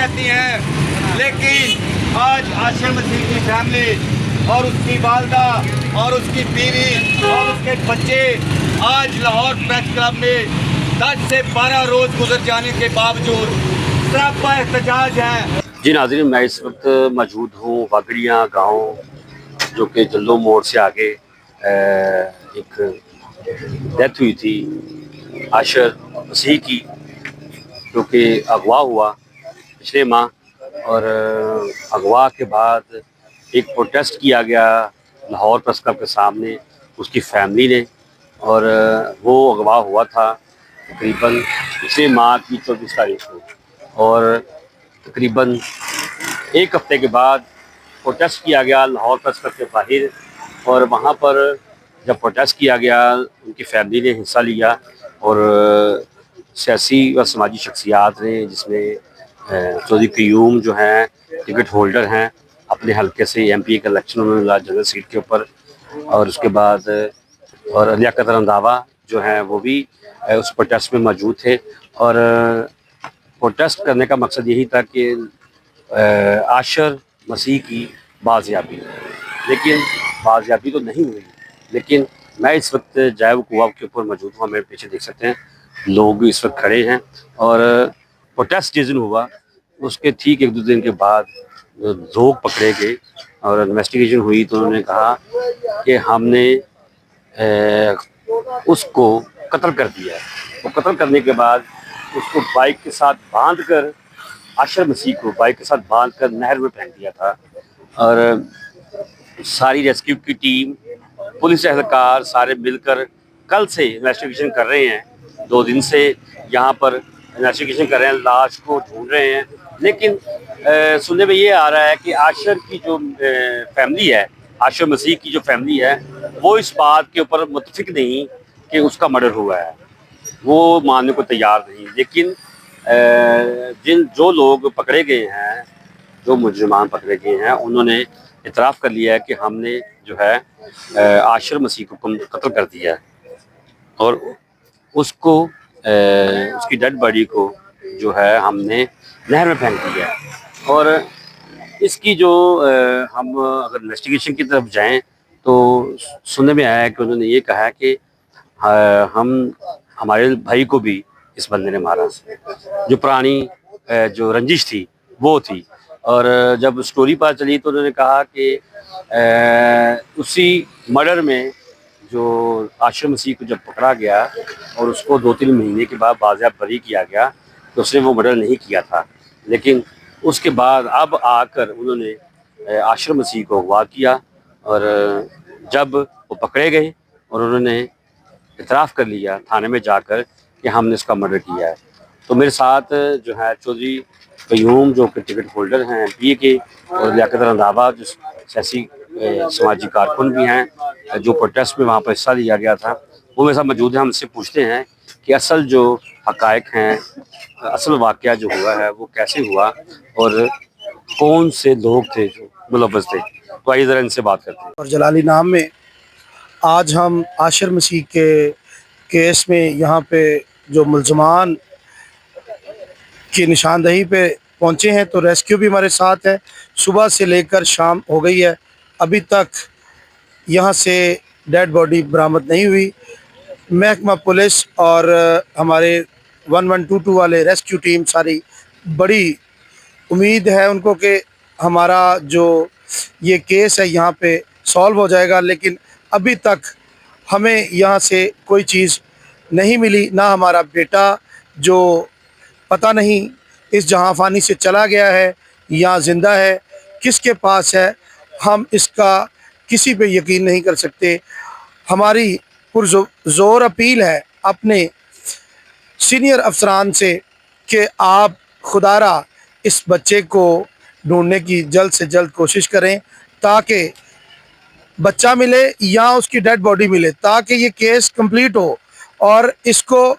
रहती हैं, लेकिन आज आशिर मसीह की फैमिली और उसकी वालदा और उसकी बीवी और उसके बच्चे आज लाहौर प्रेस क्लब में 10 से 12 रोज गुजर जाने के बावजूद सरापा एहतजाज हैं। जी नाज़रीन, मैं इस वक्त मौजूद हूँ वागड़ियाँ गाँव, जो कि जल्दो मोड़ से आगे एक डेथ हुई थी आशिर मसीह की, जो कि अगवा हुआ पिछले माह। और अगवा के बाद एक प्रोटेस्ट किया गया लाहौर प्रेस क्लब के सामने उसकी फैमिली ने, और वो अगवा हुआ था तकरीबन पिछले माह की 24 तारीख को। और तकरीबन एक हफ्ते के बाद प्रोटेस्ट किया गया लाहौर प्रेस क्लब के बाहर, और वहाँ पर जब प्रोटेस्ट किया गया उनकी फैमिली ने हिस्सा लिया, और सियासी व समाजी शख्सियात ने, जिसमें चौधरी क़य्यूम जो हैं टिकट होल्डर हैं अपने हलके से MP के इलेक्शन में जनरल सीट के ऊपर, और उसके बाद और लियाकत रंधावा जो हैं वो भी उस प्रोटेस्ट में मौजूद थे। और प्रोटेस्ट करने का मकसद यही था कि आशिर मसीह की बाज़याबी, लेकिन बाज़याबी तो नहीं हुई। लेकिन मैं इस वक्त जायब कुआ के ऊपर मौजूद हूँ, मेरे पीछे देख सकते हैं लोग इस वक्त खड़े हैं। और प्रोटेस्ट जिस दिन हुआ उसके ठीक 1-2 दिन के बाद लोग पकड़े गए और इन्वेस्टिगेशन हुई, तो उन्होंने कहा कि हमने उसको कत्ल कर दिया है। तो कत्ल करने के बाद उसको बाइक के साथ बांध कर, आशिर मसीह को बाइक के साथ बांध कर नहर में फेंक दिया था। और सारी रेस्क्यू की टीम, पुलिस एहलकार सारे मिलकर कल से इन्वेस्टिगेशन कर रहे हैं। 2 दिन से यहाँ पर इन्वेस्टिगेशन कर रहे हैं, लाश को ढूंढ रहे हैं। लेकिन सुनने में ये आ रहा है कि आशिर की जो फैमिली है, आशिर मसीह की जो फैमिली है, वो इस बात के ऊपर मुतफिक नहीं कि उसका मर्डर हुआ है, वो मानने को तैयार नहीं। लेकिन जो लोग पकड़े गए हैं, जो मुजरिमान पकड़े गए हैं, उन्होंने इतराफ़ कर लिया है कि हमने जो है आशिर मसीह को कत्ल कर दिया है, और उसको उसकी डेड बॉडी को जो है हमने नहर में फेंक दिया है। और इसकी जो हम अगर इन्वेस्टिगेशन की तरफ जाएं तो सुनने में आया है कि उन्होंने ये कहा है कि हमारे भाई को भी इस बंदे ने मारा, जो पुरानी जो रंजिश थी वो थी। और जब स्टोरी पता चली तो उन्होंने कहा कि उसी मर्डर में जो आशिर मसीह को जब पकड़ा गया और उसको 2-3 महीने के बाद बाज़याब बरी किया गया, तो उसने वो मर्डर नहीं किया था। लेकिन उसके बाद अब आकर उन्होंने आशिर मसीह को अगवा किया, और जब वो पकड़े गए और उन्होंने इतराफ़ कर लिया थाने में जाकर कि हमने इसका मर्डर किया है। तो मेरे साथ जो है चौधरी क़य्यूम जो कि टिकट होल्डर हैं MP के, और लियाकत रंधावा जो सियासी समाजी कारकुन भी हैं, जो प्रोटेस्ट में वहाँ पर हिस्सा लिया गया था, वो मेरे साथ मौजूद हैं। हम इससे पूछते हैं कि असल जो हक़ाइक़ हैं, असल वाक़या जो हुआ है वो कैसे हुआ, और कौन से लोग थे जो मुलव्वस थे। तो आइए ज़रा इनसे बात करते हैं। और जलाली नाम में आज हम आशिर मसीह के केस में यहाँ पे जो मुल्ज़मान की निशानदही पे पहुँचे हैं, तो रेस्क्यू भी हमारे साथ है। सुबह से लेकर शाम हो गई है, अभी तक यहाँ से डेड बॉडी बरामद नहीं हुई। महकमा पुलिस और हमारे 1122 वाले रेस्क्यू टीम सारी बड़ी उम्मीद है उनको कि हमारा जो ये केस है यहाँ पे सॉल्व हो जाएगा। लेकिन अभी तक हमें यहाँ से कोई चीज़ नहीं मिली, ना हमारा बेटा जो पता नहीं इस जहांफानी से चला गया है या ज़िंदा है, किसके पास है, हम इसका किसी पे यकीन नहीं कर सकते। हमारी पुरज़ोर अपील है अपने सीनियर अफसरान से कि आप खुदारा इस बच्चे को ढूंढने की जल्द से जल्द कोशिश करें, ताकि बच्चा मिले या उसकी डेड बॉडी मिले, ताकि ये केस कंप्लीट हो और इसको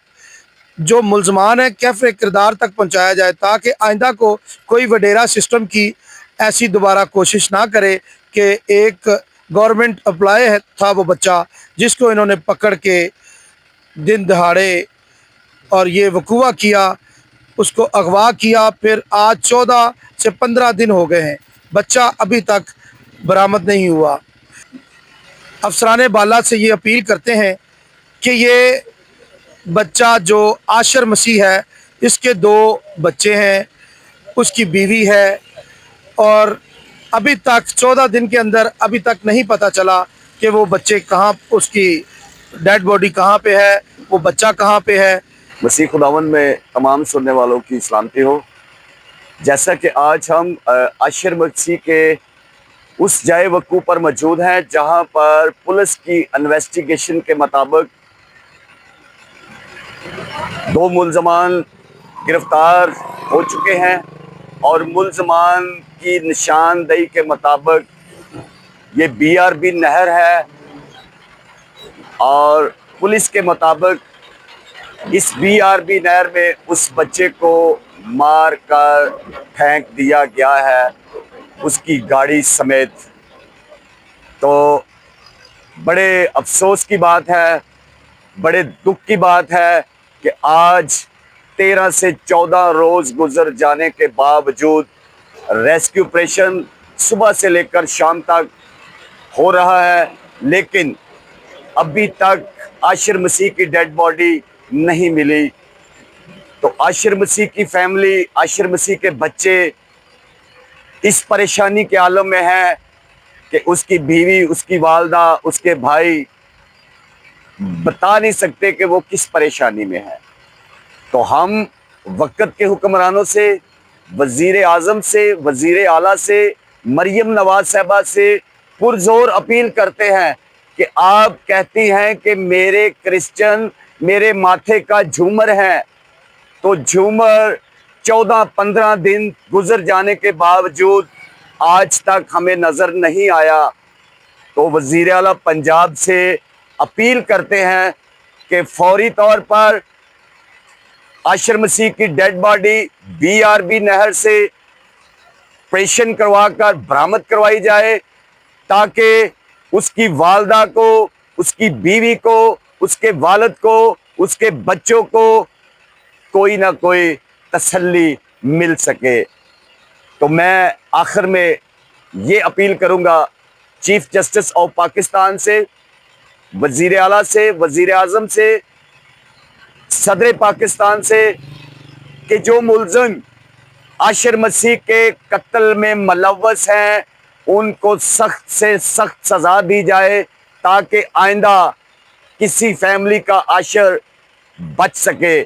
जो मुल्ज़मान है कैफ़े किरदार तक पहुंचाया जाए, ताकि आइंदा को कोई वडेरा सिस्टम की ऐसी दोबारा कोशिश ना करे कि एक गवर्नमेंट एम्प्लॉय था वो बच्चा जिसको इन्होंने पकड़ के दिन दहाड़े और ये वकूआ किया, اس کو اغوا کیا، پھر آج 14 سے 15 دن ہو گئے ہیں، بچہ ابھی تک برآمد نہیں ہوا۔ افسران بالا سے یہ اپیل کرتے ہیں کہ یہ بچہ جو عاشر مسیح ہے، اس کے 2 بچے ہیں، اس کی بیوی ہے، اور ابھی تک 14 دن کے اندر ابھی تک نہیں پتہ چلا کہ وہ بچے کہاں، اس کی ڈیڈ باڈی کہاں پہ ہے، وہ بچہ کہاں پہ ہے۔ مسیح خداوند میں تمام سننے والوں کی سلامتی ہو۔ جیسا کہ آج ہم عاشر مسیح کے اس جائے وقوع پر موجود ہیں جہاں پر پولیس کی انویسٹیگیشن کے مطابق 2 ملزمان گرفتار ہو چکے ہیں، اور ملزمان کی نشاندہی کے مطابق یہ BRB نہر ہے، اور پولیس کے مطابق اس BRB نہر میں اس بچے کو مار کر پھینک دیا گیا ہے، اس کی گاڑی سمیت۔ تو بڑے افسوس کی بات ہے، بڑے دکھ کی بات ہے کہ آج 13 سے 14 روز گزر جانے کے باوجود ریسکیو آپریشن صبح سے لے کر شام تک ہو رہا ہے، لیکن ابھی تک عاشر مسیح کی ڈیڈ باڈی نہیں ملی۔ تو عاشر مسیح کی فیملی، عاشر مسیح کے بچے اس پریشانی کے عالم میں ہیں کہ اس کی بیوی، اس کی والدہ، اس کے بھائی بتا نہیں سکتے کہ وہ کس پریشانی میں ہے۔ تو ہم وقت کے حکمرانوں سے، وزیر اعظم سے، وزیر اعلیٰ سے، مریم نواز صاحبہ سے پرزور اپیل کرتے ہیں کہ آپ کہتی ہیں کہ میرے کرسچن میرے ماتھے کا جھومر ہیں، تو جھومر 14-15 دن گزر جانے کے باوجود آج تک ہمیں نظر نہیں آیا۔ تو وزیر اعلیٰ پنجاب سے اپیل کرتے ہیں کہ فوری طور پر عاشر مسیح کی ڈیڈ باڈی BRB نہر سے آپریشن کروا کر برآمد کروائی جائے، تاکہ اس کی والدہ کو، اس کی بیوی کو، اس کے والد کو، اس کے بچوں کو کوئی نہ کوئی تسلی مل سکے۔ تو میں آخر میں یہ اپیل کروں گا چیف جسٹس آف پاکستان سے، وزیر اعلیٰ سے، وزیر اعظم سے، صدر پاکستان سے، کہ جو ملزم عاشر مسیح کے قتل میں ملوث ہیں ان کو سخت سے سخت سزا دی جائے، تاکہ آئندہ کسی فیملی کا عاشر بچ سکے۔